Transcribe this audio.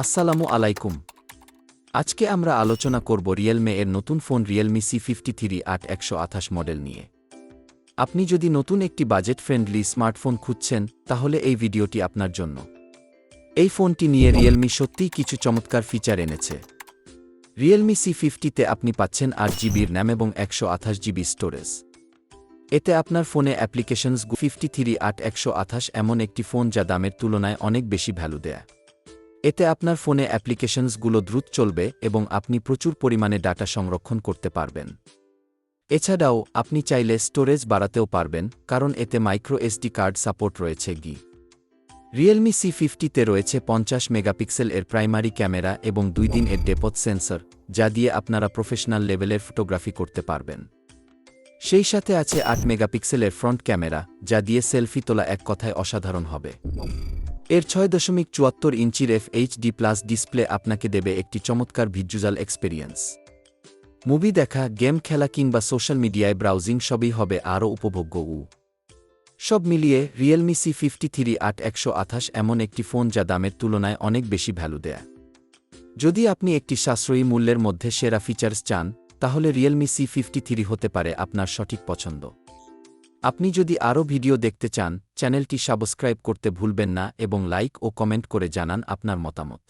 আসসালামু আলাইকুম। আজকে আমরা আলোচনা করব রিয়েলমি এর নতুন ফোন রিয়েলমি C53 8128 মডেল নিয়ে। আপনি যদি নতুন একটি বাজেট ফ্রেন্ডলি স্মার্টফোন খুঁজছেন, তাহলে এই ভিডিওটি আপনার জন্য। এই ফোনটি নিয়ে রিয়েলমি সত্যিই কিছু চমৎকার ফিচার এনেছে। রিয়েলমি C50-তে আপনি পাচ্ছেন 8GB RAM এবং 128GB স্টোরেজ। এতে আপনার ফোনে অ্যাপ্লিকেশনস 53 8128 এমন একটি ফোন যা দামের তুলনায় অনেক বেশি ভ্যালু দেয়। এতে আপনার ফোনে অ্যাপ্লিকেশনসগুলো দ্রুত চলবে এবং আপনি প্রচুর পরিমাণে ডাটা সংরক্ষণ করতে পারবেন। এছাড়াও আপনি চাইলে স্টোরেজ বাড়াতেও পারবেন, কারণ এতে মাইক্রো এসডি কার্ড সাপোর্ট রয়েছে। রিয়েলমি C50-তে রয়েছে 50 মেগাপিক্সেল এর প্রাইমারি ক্যামেরা এবং 2 দিন এর ডেপথ সেন্সর, যা দিয়ে আপনারা প্রফেশনাল লেভেলের ফটোগ্রাফি করতে পারবেন। সেই সাথে আছে 8 মেগাপিক্সেলের ফ্রন্ট ক্যামেরা, যা দিয়ে সেলফি তোলা এক কথায় অসাধারণ হবে। এর 6.74 ইঞ্চির FHD+ ডিসপ্লে আপনাকে দেবে একটি চমৎকার ভিজ্যুয়াল এক্সপেরিয়েন্স। মুভি দেখা, গেম খেলা কিংবা সোশ্যাল মিডিয়ায় ব্রাউজিং সবই হবে আরও উপভোগ্য। সব মিলিয়ে রিয়েলমি C53 8128 এমন একটি ফোন যা দামের তুলনায় অনেক বেশি ভ্যালু দেয়। যদি আপনি একটি সাশ্রয়ী মূল্যের মধ্যে সেরা ফিচার্স চান, তাহলে রিয়েলমি C53 হতে পারে আপনার সঠিক পছন্দ। আপনি যদি আরও ভিডিও দেখতে চান, চ্যানেলটি সাবস্ক্রাইব করতে ভুলবেন না এবং লাইক ও কমেন্ট করে জানান আপনার মতামত।